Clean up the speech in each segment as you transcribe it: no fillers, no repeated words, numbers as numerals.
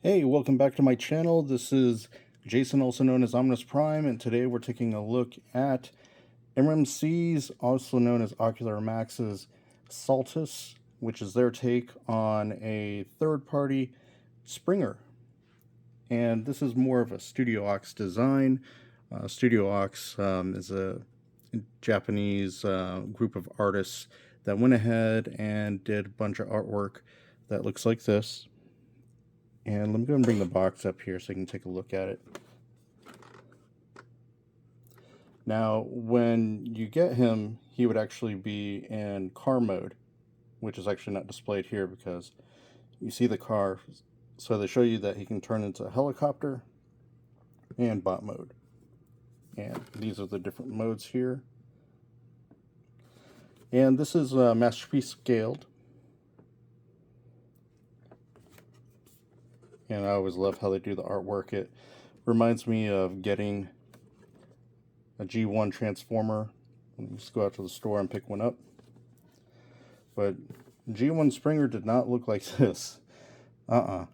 Hey, welcome back to my channel. This is Jason, also known as Omnus Prime, and today we're taking a look at MMC's, also known as Ocular Max's Saltus, which is their take on a third-party Springer. And this is more of a Studio Ox design. Studio Ox is a Japanese group of artists that went ahead and did a bunch of artwork that looks like this. And let me go and bring the box up here so you can take a look at it. Now, when you get him, he would actually be in car mode, which is actually not displayed here because you see the car. So they show you that he can turn into a helicopter and bot mode. And these are the different modes here. And this is Masterpiece scaled. And I always love how they do the artwork. It reminds me of getting a G1 transformer. You just go out to the store and pick one up. But G1 Springer did not look like this. And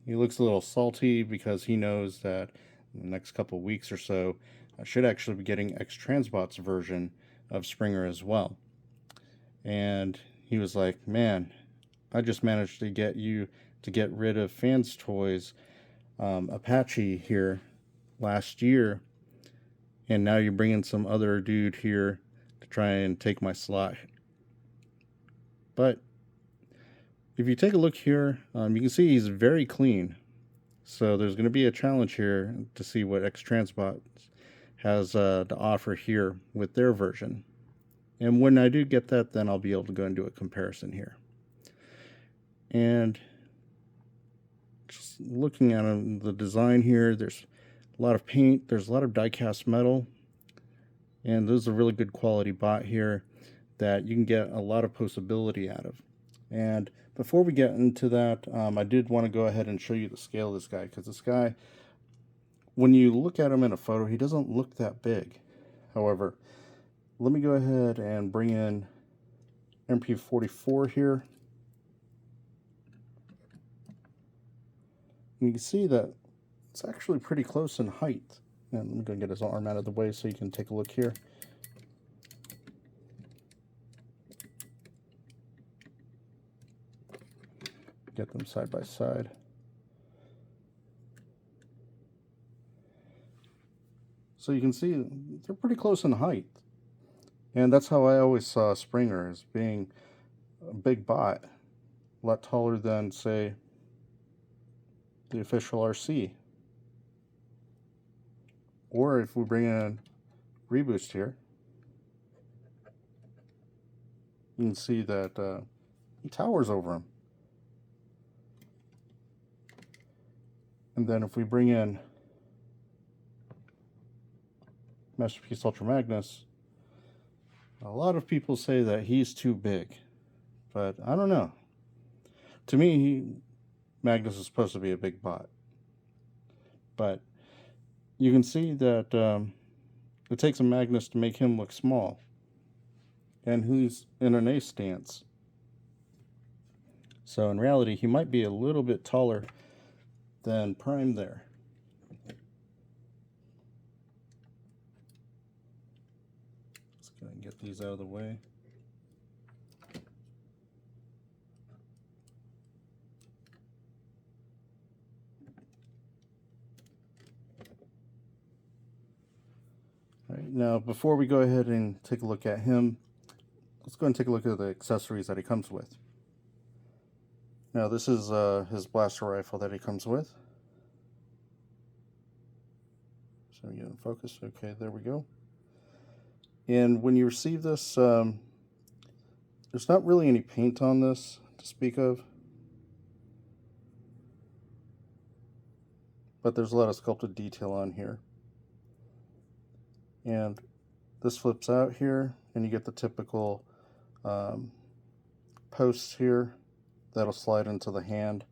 he looks a little salty because he knows that in the next couple of weeks or so, I should actually be getting X-Transbot's version of Springer as well. And he was like, man, I just managed to get you to get rid of Fans Toys Apache here last year, and now you're bringing some other dude here to try and take my slot. But if you take a look here, you can see he's very clean. So there's going to be a challenge here to see what X-Transbot has to offer here with their version. And when I do get that, then I'll be able to go and do a comparison here. And just looking at the design here, there's a lot of paint, there's a lot of die-cast metal, and this is a really good quality bot here that you can get a lot of postability out of. And before we get into that, I did want to go ahead and show you the scale of this guy, because this guy, when you look at him in a photo, he doesn't look that big. However, let me go ahead and bring in MP44 here. You can see that it's actually pretty close in height. And I'm going to get his arm out of the way so you can take a look here. Get them side by side. So you can see they're pretty close in height. And that's how I always saw Springer, as being a big bot, a lot taller than, say, the official RC. Or if we bring in Reboost here, you can see that he towers over him. And then if we bring in Masterpiece Ultra Magnus, a lot of people say that he's too big. But I don't know. To me, Magnus is supposed to be a big bot. But you can see that it takes a Magnus to make him look small. And he's in an A stance. So in reality, he might be a little bit taller than Prime there. Let's go and get these out of the way. All right, now before we go ahead and take a look at him, let's go and take a look at the accessories that he comes with. Now this is his blaster rifle that he comes with. So we get in focus. Okay, there we go. And when you receive this, there's not really any paint on this to speak of. But there's a lot of sculpted detail on here. And this flips out here, and you get the typical posts here that'll slide into the hand.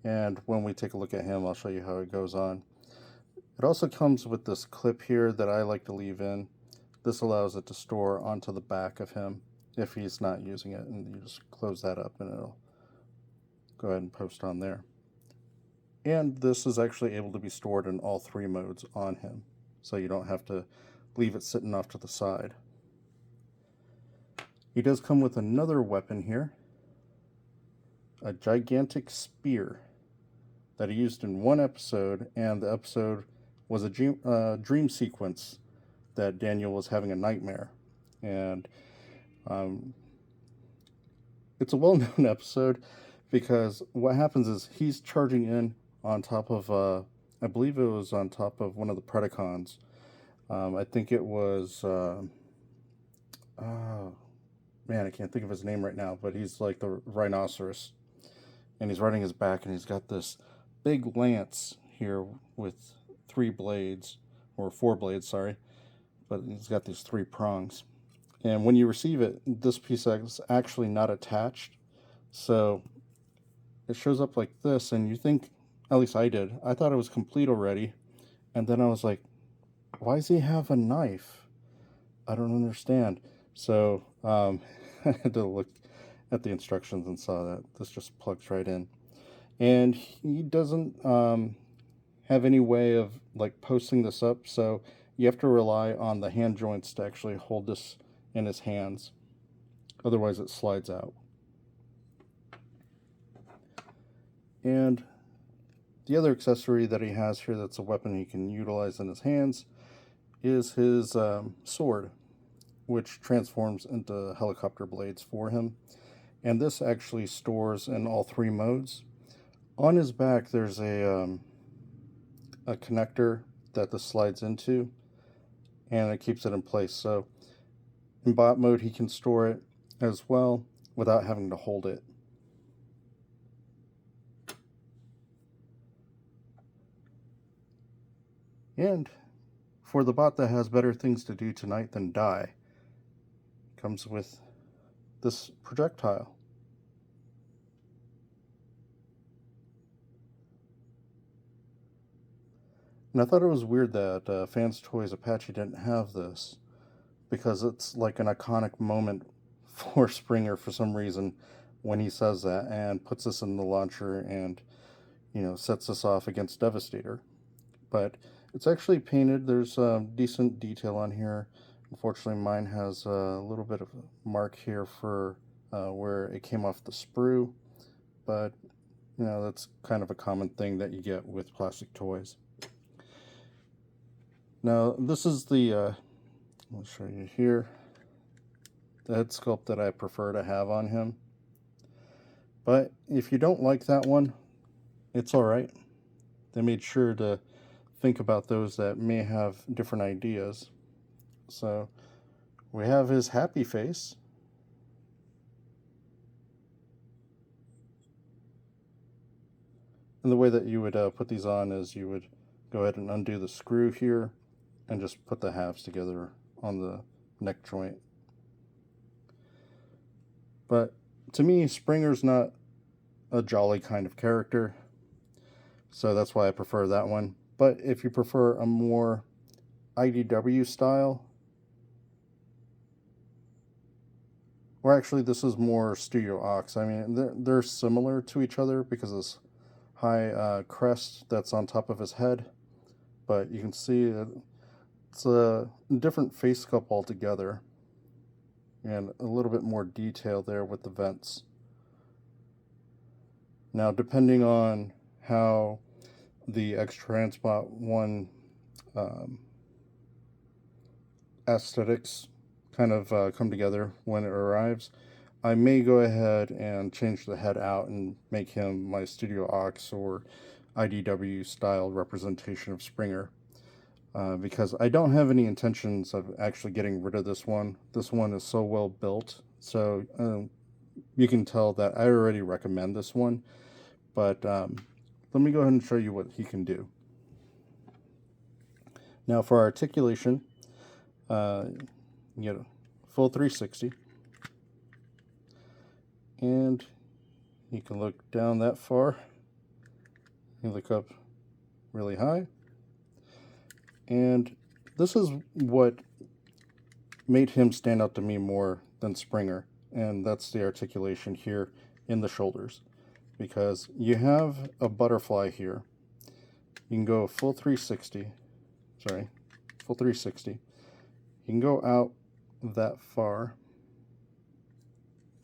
And when we take a look at him, I'll show you how it goes on. It also comes with this clip here that I like to leave in. This allows it to store onto the back of him if he's not using it, and you just close that up and it'll go ahead and post on there. And this is actually able to be stored in all 3 modes on him, so you don't have to leave it sitting off to the side. He does come with another weapon here, a gigantic spear that he used in one episode, and the episode was a dream sequence that Daniel was having a nightmare. And it's a well-known episode because what happens is he's charging in on top of, I believe it was on top of one of the Predacons. I think it was, man, I can't think of his name right now, but he's like the rhinoceros. And he's riding his back, and he's got this big lance here with 3 blades, or 4 blades, sorry. But he's got these 3 prongs. And when you receive it, this piece is actually not attached. So it shows up like this, and you think, at least I did, I thought it was complete already. And then I was like, why does he have a knife? I don't understand. So I had to look at the instructions and saw that this just plugs right in. And he doesn't have any way of like posting this up, so you have to rely on the hand joints to actually hold this in his hands. Otherwise it slides out. And the other accessory that he has here that's a weapon he can utilize in his hands is his sword, which transforms into helicopter blades for him. And this actually stores in all 3 modes. On his back there's a connector that this slides into, and it keeps it in place. So in bot mode he can store it as well without having to hold it. And for the bot that has better things to do tonight than die, comes with this projectile. And I thought it was weird that Fans Toys Apache didn't have this, because it's like an iconic moment for Springer for some reason when he says that and puts this in the launcher and, you know, sets this off against Devastator. But it's actually painted. There's decent detail on here. Unfortunately, mine has a little bit of a mark here for where it came off the sprue, but you know, that's kind of a common thing that you get with plastic toys. Now, this is the, I'll show you here, the head sculpt that I prefer to have on him. But if you don't like that one, it's alright. They made sure to think about those that may have different ideas. So we have his happy face. And the way that you would put these on is you would go ahead and undo the screw here and just put the halves together on the neck joint. But to me, Springer's not a jolly kind of character, so that's why I prefer that one. But if you prefer a more IDW style, or actually this is more Studio Ox. I mean, they're similar to each other because of this high crest that's on top of his head, but you can see that it's a different face sculpt altogether, and a little bit more detail there with the vents. Now, depending on how the X-Transbot 1 aesthetics kind of come together when it arrives, I may go ahead and change the head out and make him my Studio Ox or IDW style representation of Springer, because I don't have any intentions of actually getting rid of this one. This one is so well built, so you can tell that I already recommend this one. But let me go ahead and show you what he can do. Now for articulation, you get a full 360, and you can look down that far, you look up really high, and this is what made him stand out to me more than Springer, and that's the articulation here in the shoulders. because you have a butterfly here. You can go full 360. Sorry, full 360. You can go out that far,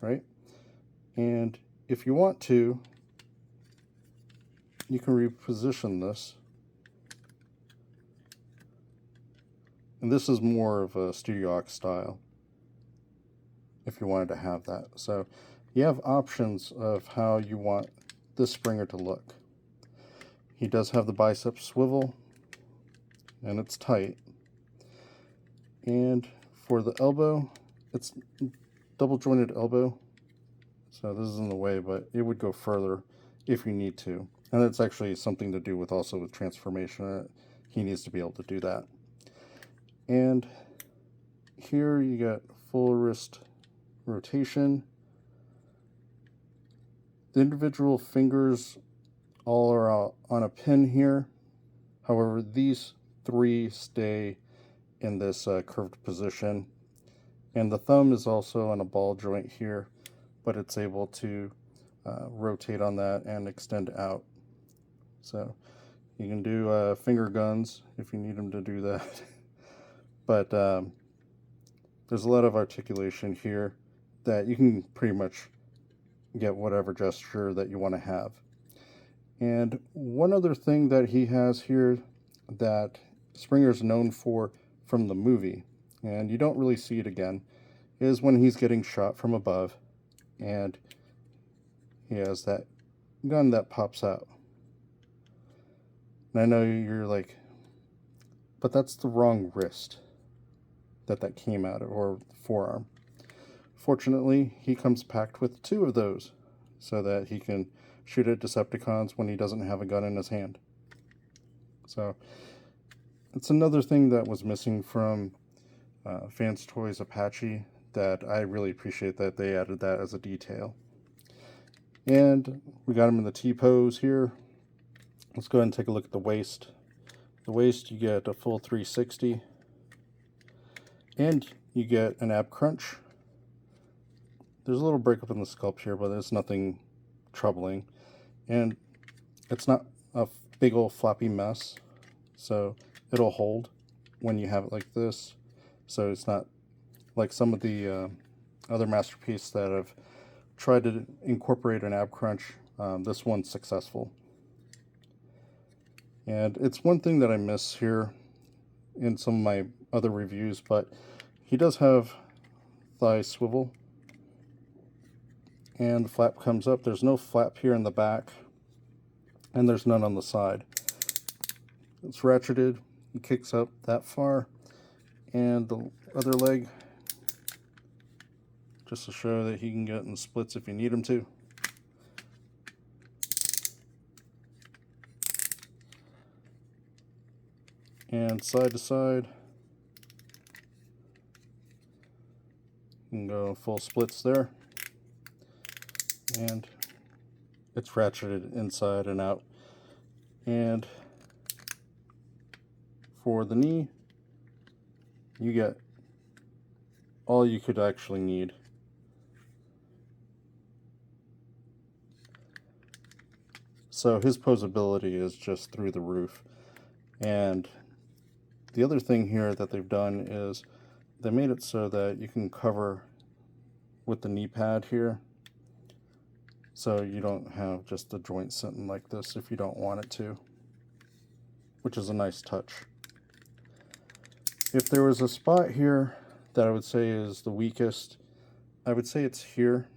right? And if you want to, you can reposition this. And this is more of a Studio Aux style, if you wanted to have that. So you have options of how you want this Springer to look. He does have the bicep swivel, and it's tight. And for the elbow, it's double jointed elbow. So this is in the way, but it would go further if you need to. And that's actually something to do with also with transformation. He needs to be able to do that. And here you got full wrist rotation. The individual fingers all are on a pin here. However, these three stay in this curved position. And the thumb is also on a ball joint here, but it's able to rotate on that and extend out. So you can do finger guns if you need them to do that. But there's a lot of articulation here that you can pretty much get whatever gesture that you want to have. And one other thing that he has here that Springer's known for from the movie, and you don't really see it again, is when he's getting shot from above and he has that gun that pops out. And I know you're like, but that's the wrong wrist that came out of, or forearm. Fortunately, he comes packed with two of those so that he can shoot at Decepticons when he doesn't have a gun in his hand. So it's another thing that was missing from Fans Toys Apache that I really appreciate that they added that as a detail. And we got him in the T-pose here. Let's go ahead and take a look at the waist. The waist, you get a full 360. And you get an ab crunch. There's a little breakup in the sculpt here, but it's nothing troubling. And it's not a big old floppy mess. So it'll hold when you have it like this. So it's not like some of the other Masterpiece that have tried to incorporate an ab crunch. This one's successful. And it's one thing that I miss here in some of my other reviews, but he does have thigh swivel. And the flap comes up. There's no flap here in the back, and there's none on the side. It's ratcheted. It kicks up that far. And the other leg, just to show that he can get in splits if you need him to. And side to side. You can go full splits there. And it's ratcheted inside and out. And for the knee, you get all you could actually need. So his posability is just through the roof. And the other thing here that they've done is they made it so that you can cover with the knee pad here. So you don't have just the joint sitting like this if you don't want it to, which is a nice touch. If there was a spot here that I would say is the weakest, I would say it's here.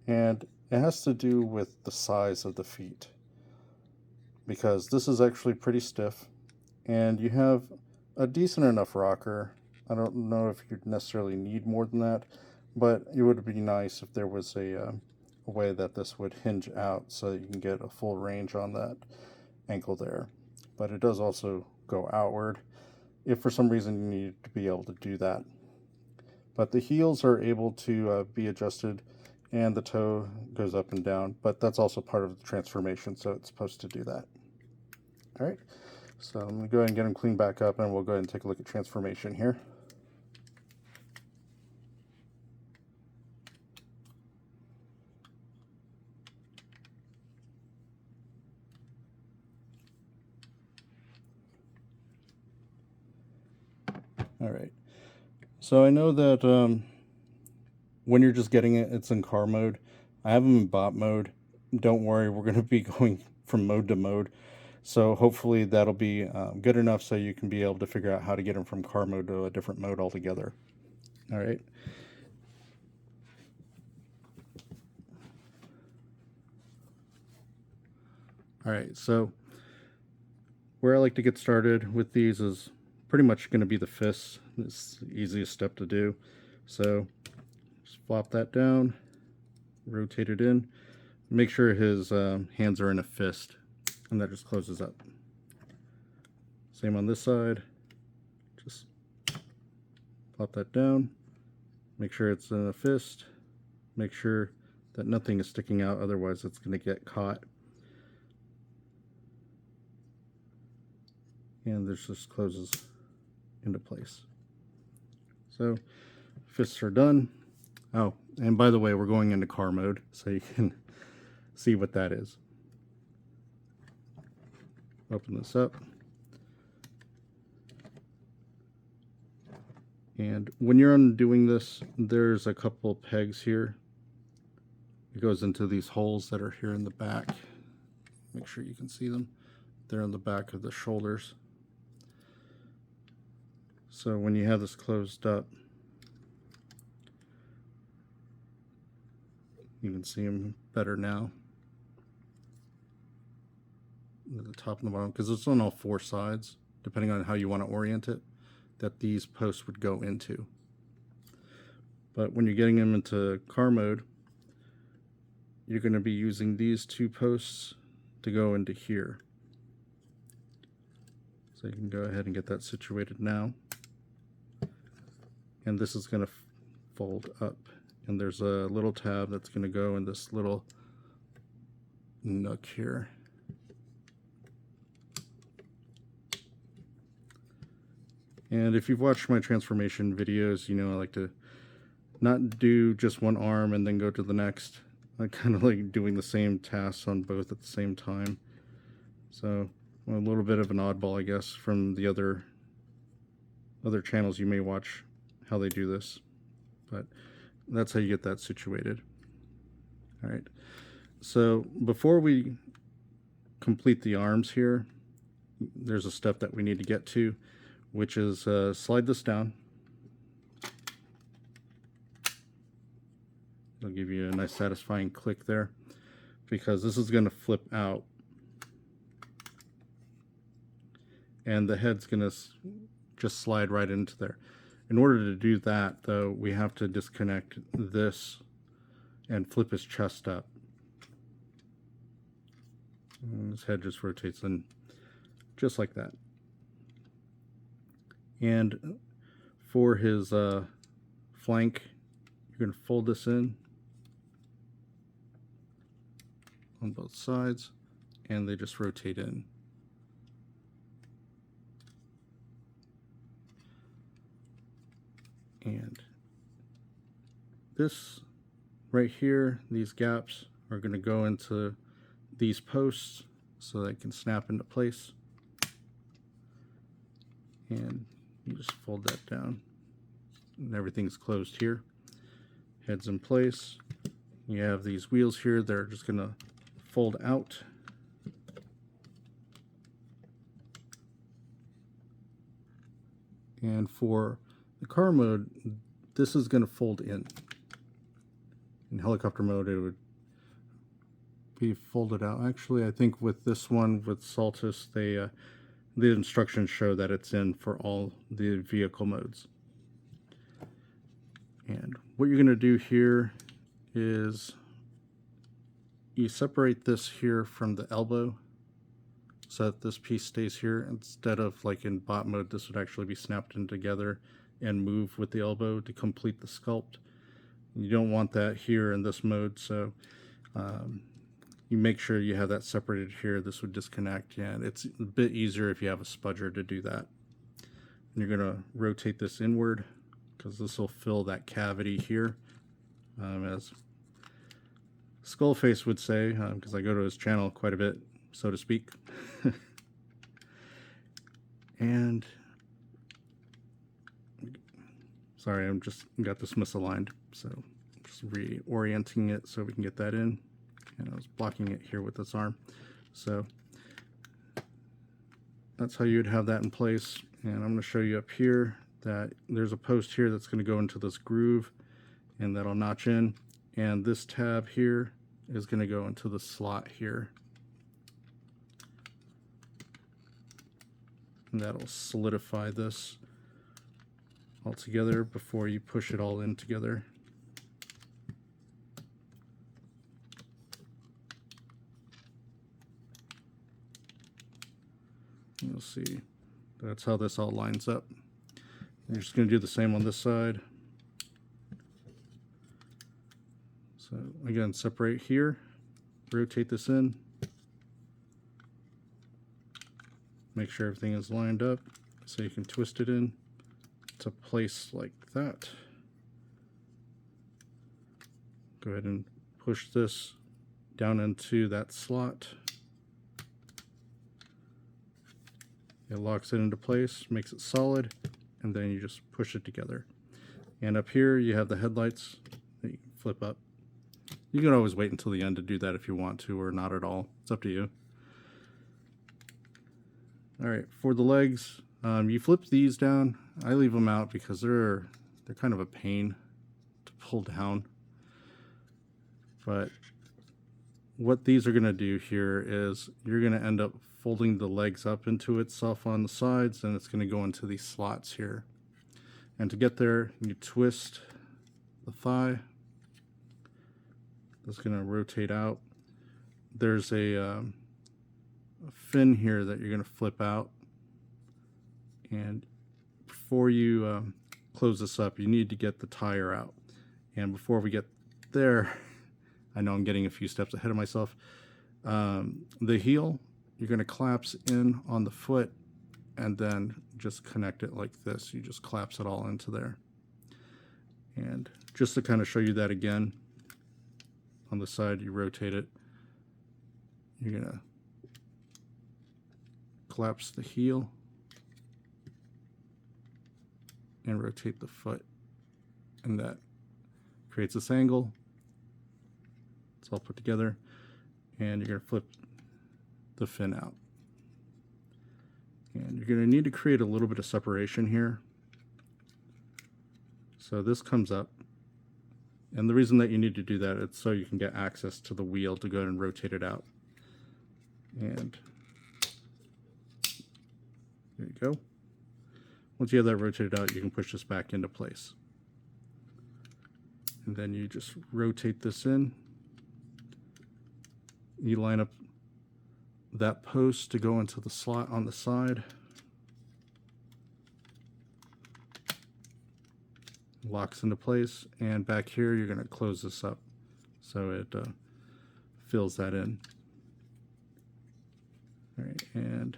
And it has to do with the size of the feet, because this is actually pretty stiff and you have a decent enough rocker. I don't know if you'd necessarily need more than that, but it would be nice if there was a way that this would hinge out so that you can get a full range on that ankle there. But it does also go outward if for some reason you need to be able to do that. But the heels are able to be adjusted, and the toe goes up and down, but that's also part of the transformation, so it's supposed to do that. All right, so I'm going to go ahead and get them cleaned back up, and we'll go ahead and take a look at transformation here. All right. So I know that when you're just getting it, it's in car mode. I have them in bot mode. Don't worry, we're going to be going from mode to mode. So hopefully that'll be good enough so you can be able to figure out how to get them from car mode to a different mode altogether. All right. All right, so where I like to get started with these is pretty much going to be the fists. It's the easiest step to do. So just flop that down, rotate it in, make sure his hands are in a fist, and that just closes up. Same on this side. Just plop that down, make sure it's in a fist, make sure that nothing is sticking out, otherwise it's going to get caught. And this just closes into place. So fists are done. Oh, and by the way, we're going into car mode, so you can see what that is. Open this up. And when you're undoing this, there's a couple pegs here. It goes into these holes that are here in the back. Make sure you can see them. They're in the back of the shoulders. So when you have this closed up, you can see them better now. At the top and the bottom, because it's on all four sides, depending on how you want to orient it, that these posts would go into. But when you're getting them into car mode, you're going to be using these two posts to go into here. So you can go ahead and get that situated now. And this is going to fold up. And there's a little tab that's going to go in this little nook here. And if you've watched my transformation videos, you know I like to not do just one arm and then go to the next. I kind of like doing the same tasks on both at the same time. So I'm a little bit of an oddball, I guess, from the other channels you may watch how they do this. But that's how you get that situated. All right. So before we complete the arms here, there's a step that we need to get to, which is slide this down. It'll give you a nice satisfying click there, because this is going to flip out. And the head's going to just slide right into there. In order to do that, though, we have to disconnect this and flip his chest up. And his head just rotates in just like that. And for his flank, you're going to fold this in on both sides, and they just rotate in. And this right here, these gaps are going to go into these posts so they can snap into place. And you just fold that down, and everything's closed here. Head's in place. You have these wheels here, they're just going to fold out. And for the car mode, this is going to fold in. In helicopter mode, it would be folded out. Actually, I think with this one, with Saltus, the instructions show that it's in for all the vehicle modes. And what you're going to do here is you separate this here from the elbow so that this piece stays here. Instead of like in bot mode, this would actually be snapped in together and move with the elbow to complete the sculpt. You don't want that here in this mode, so you make sure you have that separated here. This would disconnect, and it's a bit easier if you have a spudger to do that. And you're going to rotate this inward, because this will fill that cavity here, as Skullface would say, because I go to his channel quite a bit, so to speak. Sorry, I'm just got this misaligned, so just reorienting it so we can get that in. And I was blocking it here with this arm. So that's how you'd have that in place. And I'm going to show you up here that there's a post here that's going to go into this groove, and that'll notch in. And this tab here is going to go into the slot here. And that'll solidify this all together before you push it all in together. You'll see that's how this all lines up. You're just going to do the same on this side. So again, separate here, rotate this in, make sure everything is lined up so you can twist it in to place like that. Go ahead and push this down into that slot. It locks it into place, makes it solid, and then you just push it together. And up here you have the headlights that you can flip up. You can always wait until the end to do that if you want to, or not at all. It's up to you. Alright, for the legs, you flip these down. I leave them out because they're kind of a pain to pull down. But what these are going to do here is you're going to end up folding the legs up into itself on the sides, and it's going to go into these slots here. And to get there, you twist the thigh. That's going to rotate out. There's a fin here that you're going to flip out. And before you close this up, you need to get the tire out. And before we get there, I know I'm getting a few steps ahead of myself. The heel, you're going to collapse in on the foot and then just connect it like this. You just collapse it all into there. And just to kind of show you that again, on the side you rotate it, you're going to collapse the heel and rotate the foot, and that creates this angle. It's all put together, and you're going to flip the fin out. And you're going to need to create a little bit of separation here. So this comes up, and the reason that you need to do that is so you can get access to the wheel to go ahead and rotate it out. And there you go. Once you have that rotated out, you can push this back into place. And then you just rotate this in. You line up that post to go into the slot on the side. Locks into place, and back here you're going to close this up so it fills that in. All right, and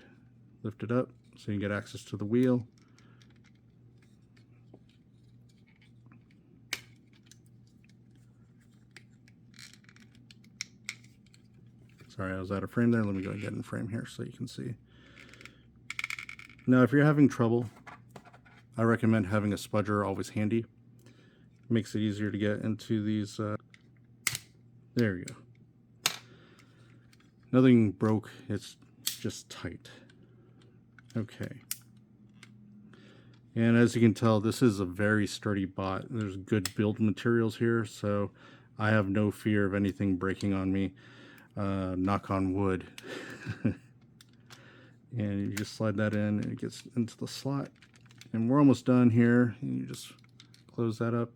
lift it up so you can get access to the wheel. Sorry, I was out of frame there. Let me go and get in frame here so you can see. Now, if you're having trouble, I recommend having a spudger always handy. It makes it easier to get into these. There you go. Nothing broke, it's just tight. Okay. And as you can tell, this is a very sturdy bot. There's good build materials here, so I have no fear of anything breaking on me. Knock on wood. And you just slide that in, and it gets into the slot. And we're almost done here. And you just close that up.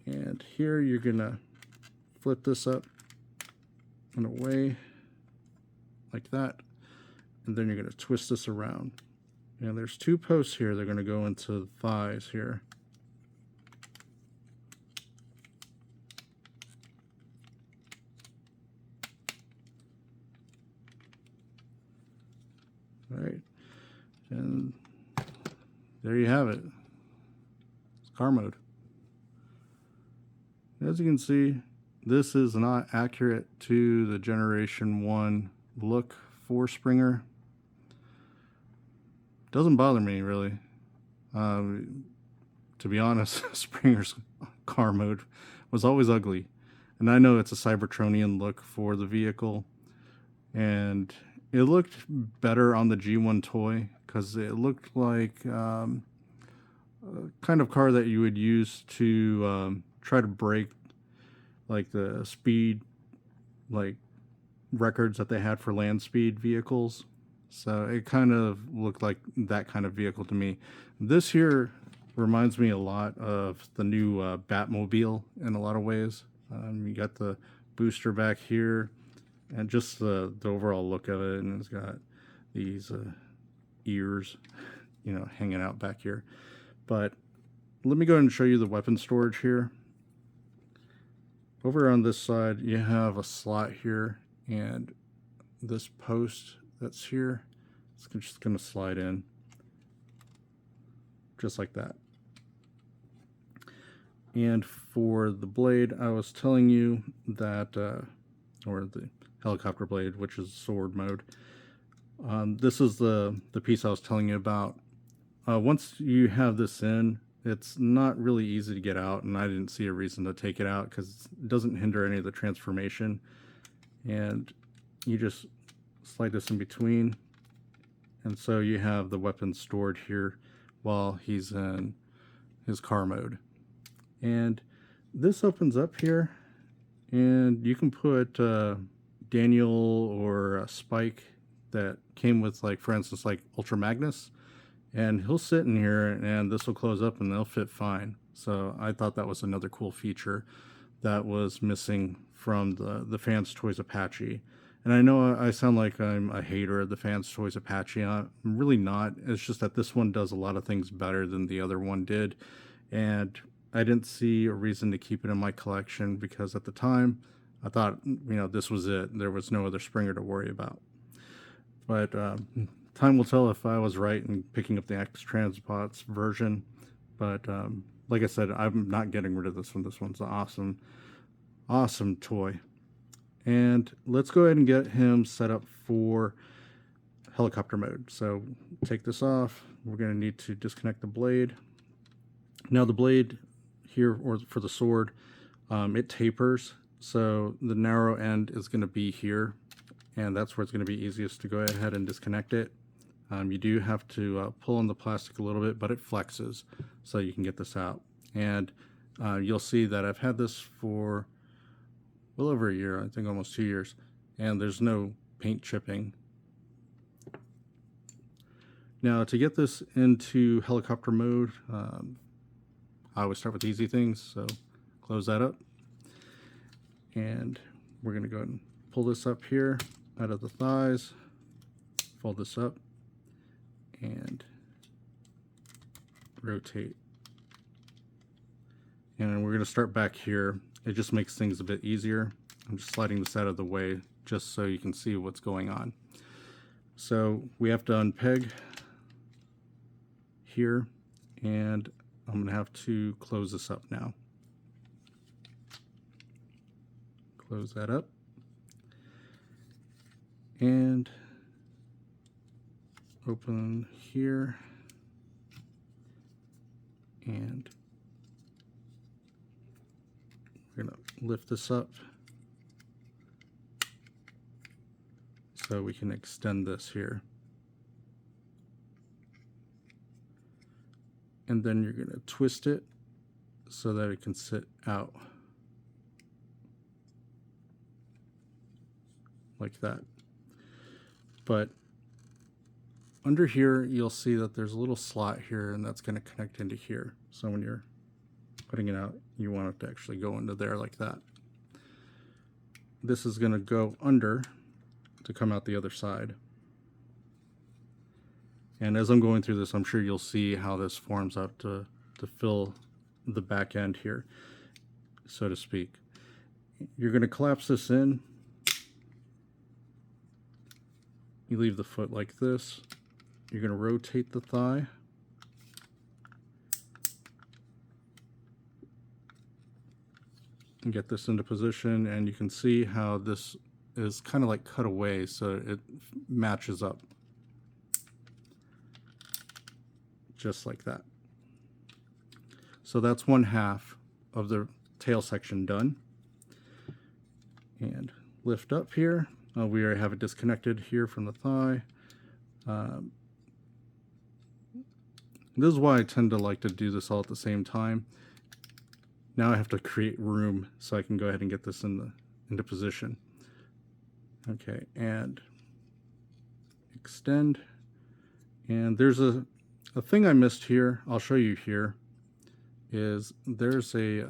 And here you're gonna flip this up and away like that. And then you're gonna twist this around. And there's two posts here. They're gonna go into the thighs here. All right, and there you have it. It's car mode. As you can see, this is not accurate to the Generation 1 look for Springer. Doesn't bother me really. to be honest, Springer's car mode was always ugly. And I know it's a Cybertronian look for the vehicle, and it looked better on the G1 toy because it looked like a kind of car that you would use to try to break like the speed like records that they had for land speed vehicles. So it kind of looked like that kind of vehicle to me. This here reminds me a lot of the new Batmobile in a lot of ways. You got the booster back here, and just the overall look of it, and it's got these ears, you know, hanging out back here. But let me go ahead and show you the weapon storage here. Over on this side, you have a slot here, and this post that's here, it's just going to slide in, just like that. And for the blade, I was telling you that, or the helicopter blade, which is sword mode, this is the piece I was telling you about. Once you have this in, it's not really easy to get out, and I didn't see a reason to take it out because it doesn't hinder any of the transformation. And you just slide this in between, and so you have the weapon stored here while he's in his car mode. And this opens up here, and you can put Daniel or Spike that came with, like, for instance, like Ultra Magnus, and he'll sit in here and this will close up and they'll fit fine. So I thought that was another cool feature that was missing from the Fans Toys Apache. And I know I sound like I'm a hater of the Fans Toys Apache. I'm really not. It's just that this one does a lot of things better than the other one did, and I didn't see a reason to keep it in my collection because at the time I thought, you know, this was it. There was no other Springer to worry about. But time will tell if I was right in picking up the X Transbots version. But like I said, I'm not getting rid of this one. This one's an awesome toy. And let's go ahead and get him set up for helicopter mode. So take this off. We're going to need to disconnect the blade. Now the blade here, or for the sword, it tapers. So the narrow end is going to be here, and that's where it's going to be easiest to go ahead and disconnect it. You do have to pull on the plastic a little bit, but it flexes so you can get this out. And you'll see that I've had this for well over a year, I think almost 2 years, and there's no paint chipping. Now to get this into helicopter mode, I always start with easy things, so close that up. And we're going to go ahead and pull this up here out of the thighs, fold this up, and rotate. And we're going to start back here. It just makes things a bit easier. I'm just sliding this out of the way just so you can see what's going on. So we have to unpeg here, and I'm going to have to close this up now. Close that up. And open here. And we're going to lift this up so we can extend this here. And then you're going to twist it so that it can sit out like that. But under here, you'll see that there's a little slot here, and that's going to connect into here. So when you're putting it out, you want it to actually go into there like that. This is going to go under to come out the other side. And as I'm going through this, I'm sure you'll see how this forms up to fill the back end here, so to speak. You're going to collapse this in. You leave the foot like this. You're going to rotate the thigh. And get this into position, and you can see how this is kind of like cut away so it matches up. Just like that. So that's one half of the tail section done. And lift up here. We already have it disconnected here from the thigh. This is why I tend to like to do this all at the same time. Now I have to create room so I can go ahead and get this into position. Okay, and extend. And there's a thing I missed here. I'll show you here. Is there's a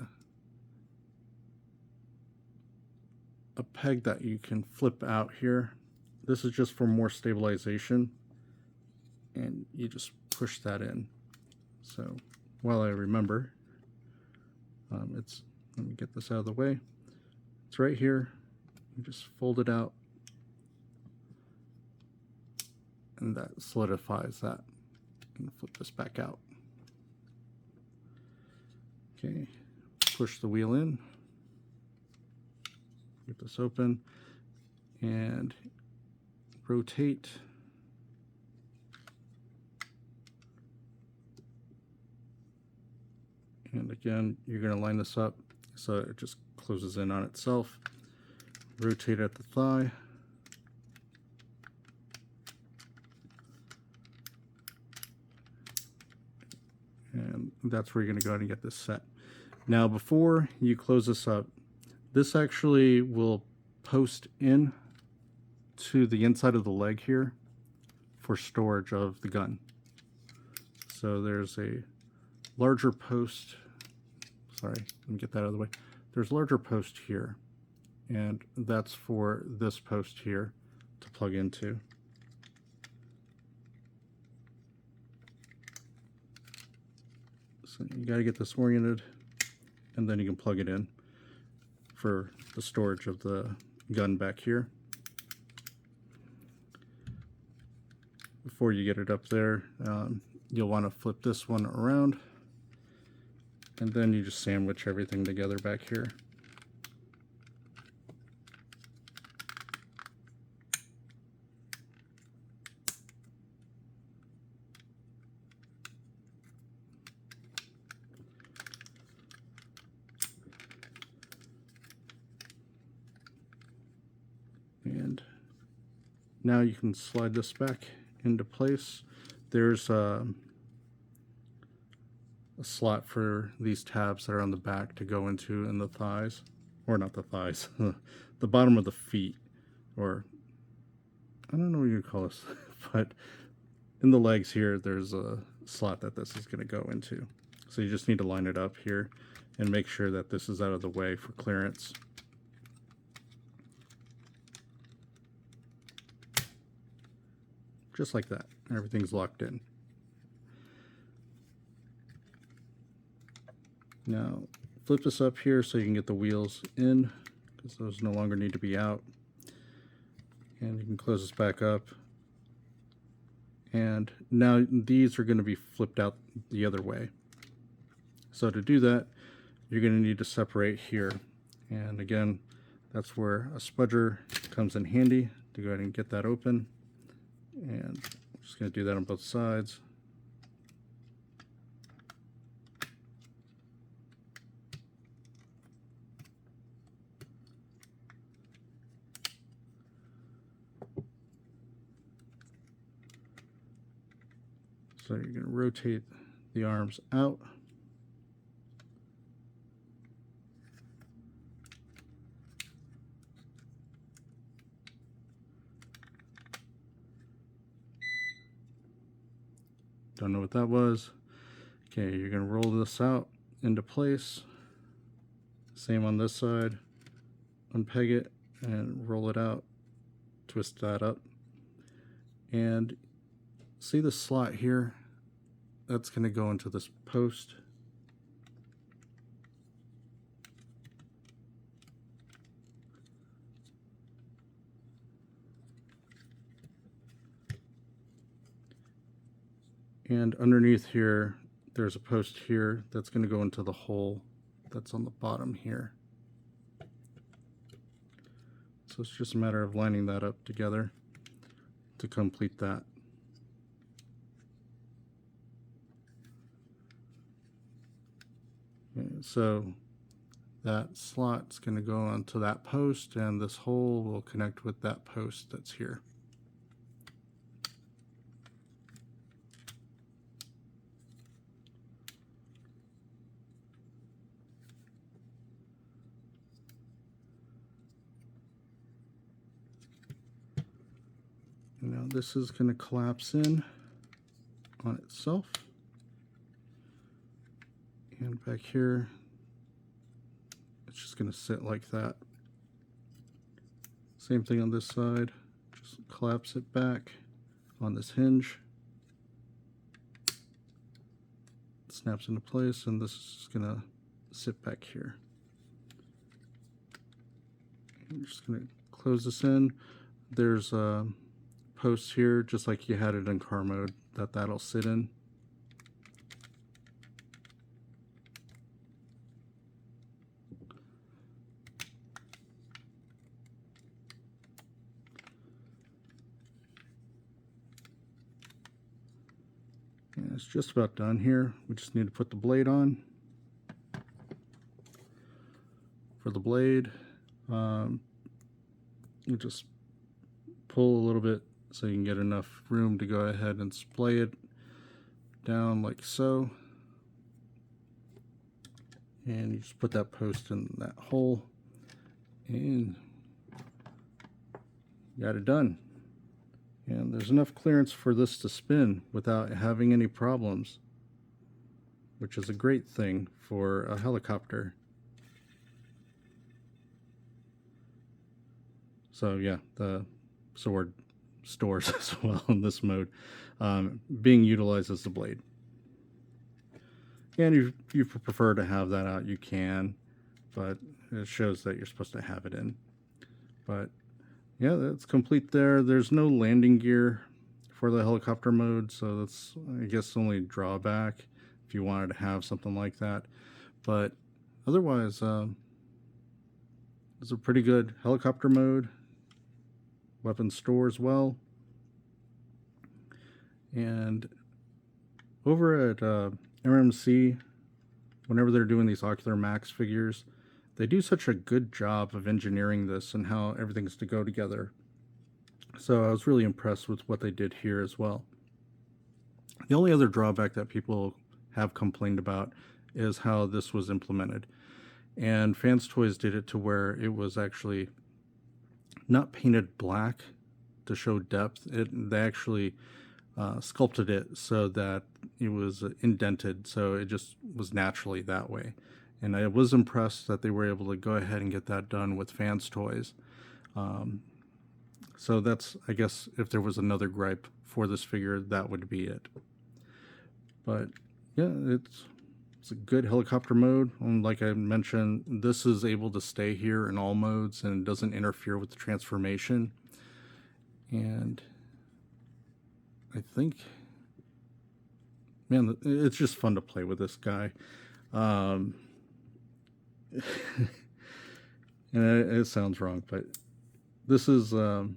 peg that you can flip out here. This is just for more stabilization, and you just push that in. So while I remember, let me get this out of the way. It's right here. You just fold it out, and that solidifies that. And flip this back out. Okay, push the wheel in. Get this open and rotate. And again, you're going to line this up so it just closes in on itself. Rotate at the thigh. And that's where you're going to go ahead and get this set. Now, before you close this up, this actually will post in to the inside of the leg here for storage of the gun. So there's a larger post. Sorry, let me get that out of the way. There's a larger post here, and that's for this post here to plug into. So you got to get this oriented, and then you can plug it in for the storage of the gun back here. Before you get it up there, you'll want to flip this one around, and then you just sandwich everything together back here. And now you can slide this back into place. There's a slot for these tabs that are on the back to go into in the thighs, or not the thighs, the bottom of the feet, or I don't know what you call this, but in the legs here, there's a slot that this is going to go into. So you just need to line it up here and make sure that this is out of the way for clearance. Just like that. Everything's locked in. Now, flip this up here so you can get the wheels in, because those no longer need to be out. And you can close this back up. And now these are going to be flipped out the other way. So to do that, you're going to need to separate here. And again, that's where a spudger comes in handy to go ahead and get that open. And I'm just going to do that on both sides. So you're going to rotate the arms out. Don't know what that was. Okay, you're going to roll this out into place. Same on this side. Unpeg it and roll it out. Twist that up. And see the slot here? That's going to go into this post. And underneath here, there's a post here that's going to go into the hole that's on the bottom here. So it's just a matter of lining that up together to complete that. So that slot's going to go onto that post, and this hole will connect with that post that's here. Now this is going to collapse in on itself. And back here, it's just going to sit like that. Same thing on this side. Just collapse it back on this hinge. It snaps into place, and this is going to sit back here. I'm just going to close this in. There's posts here, just like you had it in car mode, that'll sit in. And it's just about done here. We just need to put the blade on. For the blade, you just pull a little bit so you can get enough room to go ahead and splay it down like so. And you just put that post in that hole, and you got it done. And there's enough clearance for this to spin without having any problems, which is a great thing for a helicopter. So yeah, the sword stores as well in this mode, being utilized as the blade. And if you prefer to have that out, you can, but it shows that you're supposed to have it in. But yeah, that's complete there. There's no landing gear for the helicopter mode, so that's, I guess, the only drawback if you wanted to have something like that. But otherwise, it's a pretty good helicopter mode. Weapon store as well. And over at MMC, whenever they're doing these Ocular Max figures, they do such a good job of engineering this and how everything's to go together. So I was really impressed with what they did here as well. The only other drawback that people have complained about is how this was implemented. And Fans Toys did it to where it was actually not painted black to show depth. They actually sculpted it so that it was indented, so it just was naturally that way. And I was impressed that they were able to go ahead and get that done with Fans Toys. So that's, I guess, if there was another gripe for this figure, that would be it. But yeah, it's a good helicopter mode. And like I mentioned, this is able to stay here in all modes and doesn't interfere with the transformation. And I think, man, it's just fun to play with this guy. And it sounds wrong, but this is a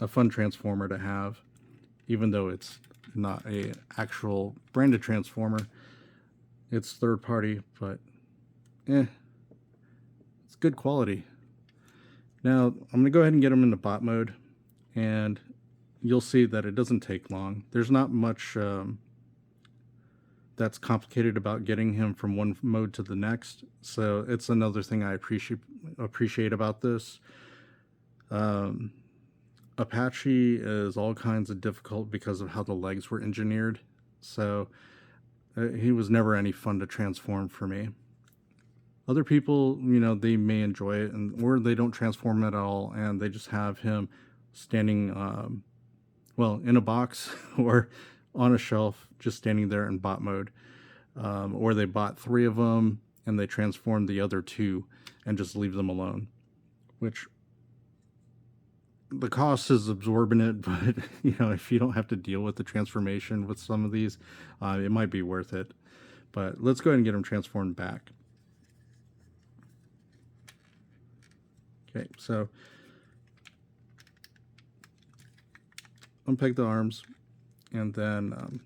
fun transformer to have, even though it's not a actual branded transformer. It's third party, but it's good quality. Now I'm gonna go ahead and get them into bot mode, and you'll see that it doesn't take long. There's not much that's complicated about getting him from one mode to the next, so it's another thing I appreciate about this. Apache is all kinds of difficult because of how the legs were engineered, so he was never any fun to transform for me. Other people, you know, they may enjoy it, or they don't transform at all, and they just have him standing, well, in a box or on a shelf, just standing there in bot mode. Or they bought 3 of them and they transformed the other 2 and just leave them alone, which the cost is exorbitant, but you know, if you don't have to deal with the transformation with some of these, it might be worth it. But let's go ahead and get them transformed back. Okay, so unpeg the arms, and then I'm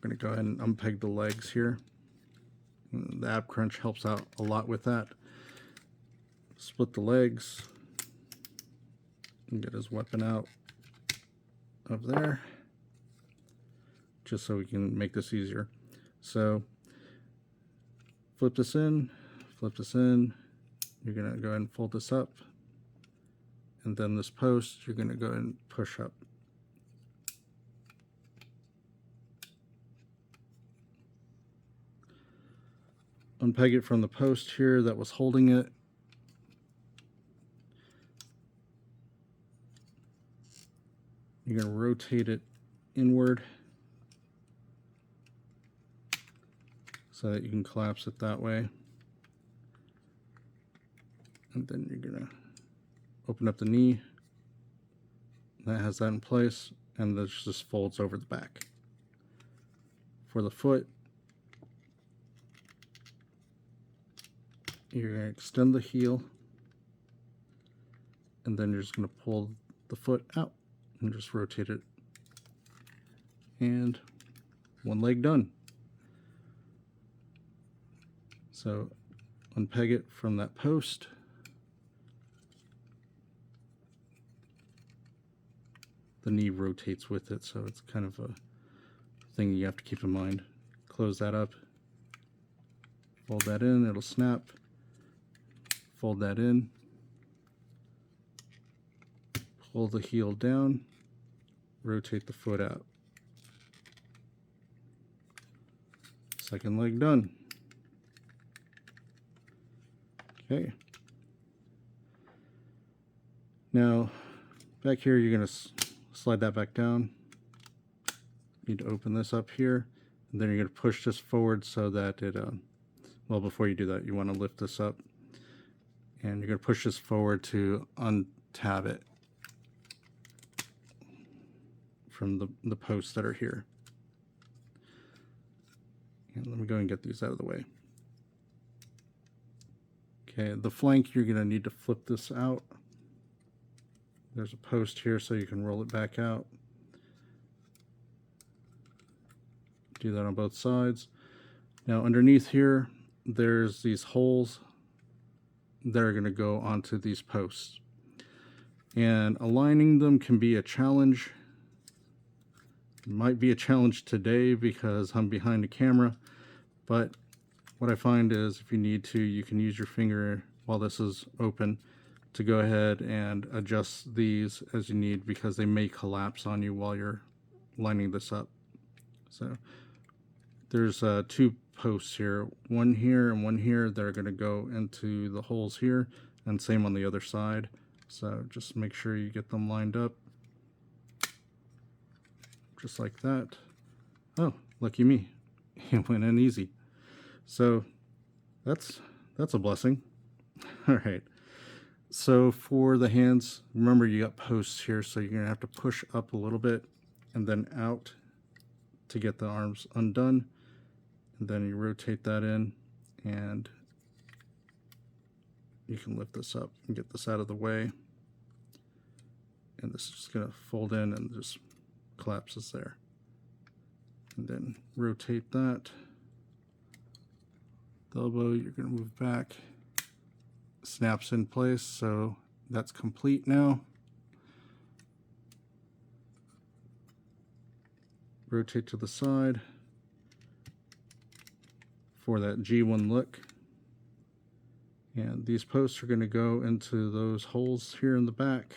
going to go ahead and unpeg the legs here. And the ab crunch helps out a lot with that. Split the legs and get his weapon out of there, just so we can make this easier. So flip this in, flip this in. You're going to go ahead and fold this up, and then this post you're going to go ahead and push up. Unpeg it from the post here that was holding it. You're going to rotate it inward so that you can collapse it that way. And then you're going to open up the knee. That has that in place, and this just folds over the back. For the foot, you're going to extend the heel, and then you're just going to pull the foot out and just rotate it, and one leg done. So unpeg it from that post, the knee rotates with it, so it's kind of a thing you have to keep in mind. Close that up, fold that in, it'll snap, fold that in, pull the heel down, rotate the foot out. Second leg done. Okay. Now, back here, you're going to slide that back down. You need to open this up here, and then you're going to push this forward so that it, well, before you do that, you want to lift this up, and you're going to push this forward to untab it from the posts that are here. And let me go and get these out of the way. Okay, the flank, you're going to need to flip this out. There's a post here so you can roll it back out. Do that on both sides. Now underneath here, there's these holes that are going to go onto these posts. And aligning them can be a challenge. It might be a challenge today because I'm behind the camera, but what I find is if you need to, you can use your finger while this is open to go ahead and adjust these as you need, because they may collapse on you while you're lining this up. So there's two posts here, one here and one here. They're going to go into the holes here, and same on the other side. So just make sure you get them lined up just like that. Oh, lucky me, it went in easy. So that's a blessing. All right. So for the hands, remember you got posts here, so you're gonna have to push up a little bit and then out to get the arms undone. And then you rotate that in, and you can lift this up and get this out of the way. And this is just gonna fold in and just collapses there. And then rotate that. The elbow, you're going to move back, snaps in place, so that's complete now. Rotate to the side for that G1 look. And these posts are going to go into those holes here in the back.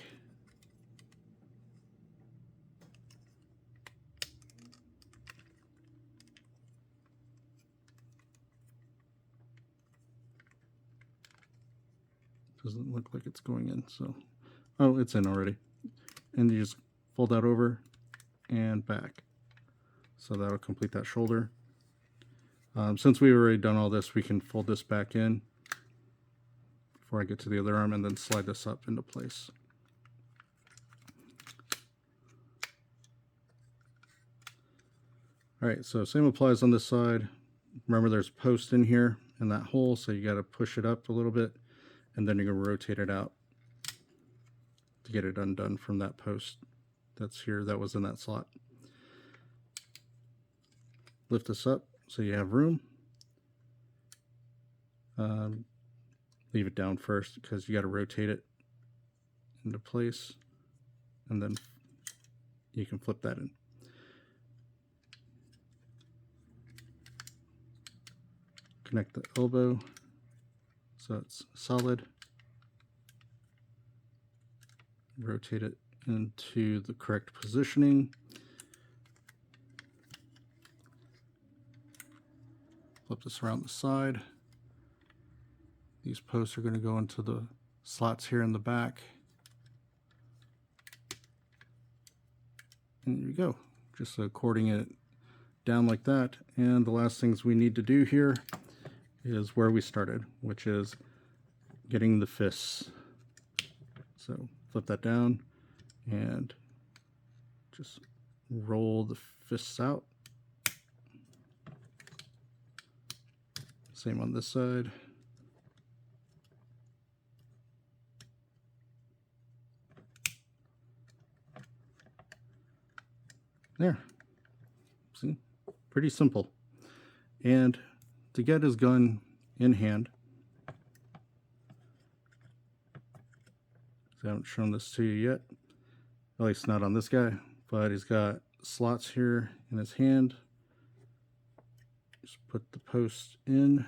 Doesn't look like it's going in, so, oh, it's in already. And you just fold that over and back. So that'll complete that shoulder. Since we've already done all this, we can fold this back in before I get to the other arm, and then slide this up into place. All right, so same applies on this side. Remember there's a post in here in that hole, so you got to push it up a little bit, and then you're going to rotate it out to get it undone from that post that's here that was in that slot. Lift this up so you have room, leave it down first because you got to rotate it into place, and then you can flip that in. Connect the elbow so it's solid. Rotate it into the correct positioning. Flip this around the side. These posts are going to go into the slots here in the back. And there you go. Just cording it down like that. And the last things we need to do here is where we started, which is getting the fists. So flip that down and just roll the fists out. Same on this side. There. See? Pretty simple. And to get his gun in hand, I haven't shown this to you yet, at least not on this guy, but he's got slots here in his hand. Just put the post in,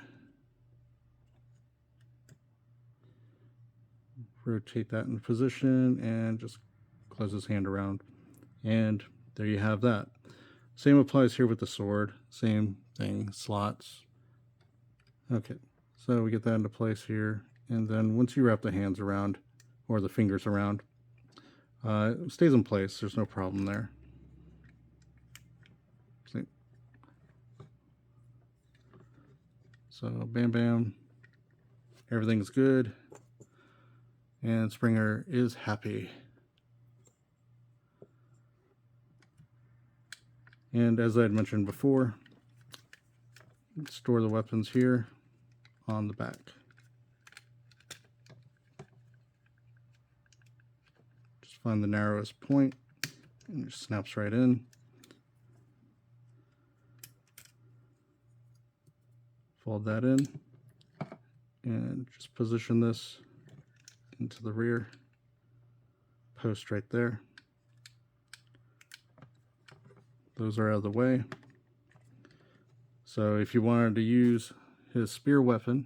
rotate that in position, and just close his hand around. And there you have that. Same applies here with the sword. Same thing, slots. Okay, so we get that into place here. And then once you wrap the hands around, or the fingers around, it stays in place. There's no problem there. See? So bam, bam. Everything's good. And Springer is happy. And as I had mentioned before, store the weapons here on the back. Just find the narrowest point and it snaps right in. Fold that in and just position this into the rear post right there. Those are out of the way. So if you wanted to use his spear weapon,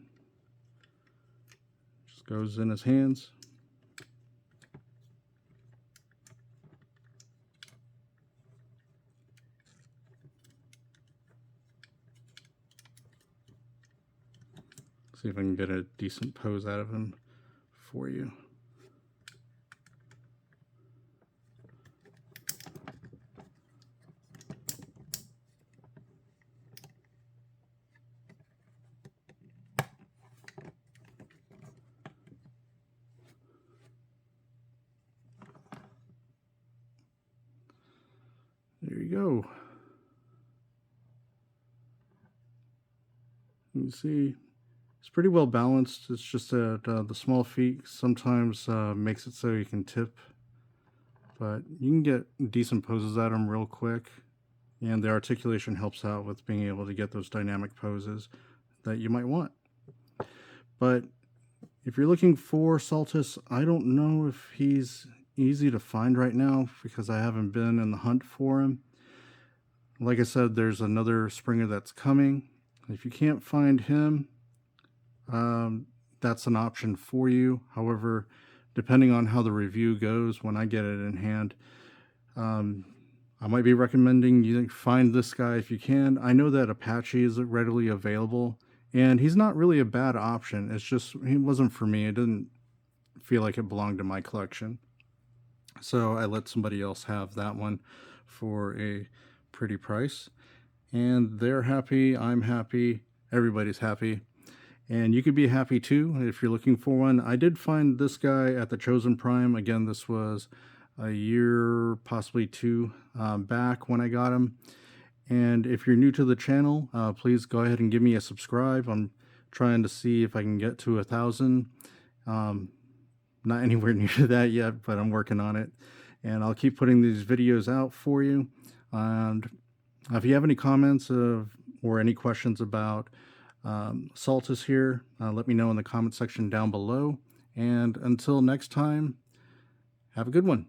just goes in his hands. See if I can get a decent pose out of him for you. There you go. You can see it's pretty well balanced. It's just that the small feet sometimes makes it so you can tip, but you can get decent poses at them real quick, and the articulation helps out with being able to get those dynamic poses that you might want. But if you're looking for Saltus, I don't know if he's easy to find right now because I haven't been in the hunt for him. Like I said, there's another Springer that's coming. If you can't find him, that's an option for you. However, depending on how the review goes when I get it in hand, I might be recommending you find this guy if you can. I know that Apache is readily available, and he's not really a bad option. It's just, he wasn't for me. It didn't feel like it belonged to my collection. So I let somebody else have that one for a pretty price. And they're happy, I'm happy, everybody's happy. And you could be happy too if you're looking for one. I did find this guy at the Chosen Prime. Again, this was a year, possibly two back when I got him. And if you're new to the channel, please go ahead and give me a subscribe. I'm trying to see if I can get to 1,000. Not anywhere near that yet, but I'm working on it. And I'll keep putting these videos out for you. And if you have any comments or any questions about Saltus here. Let me know in the comment section down below. And until next time, have a good one.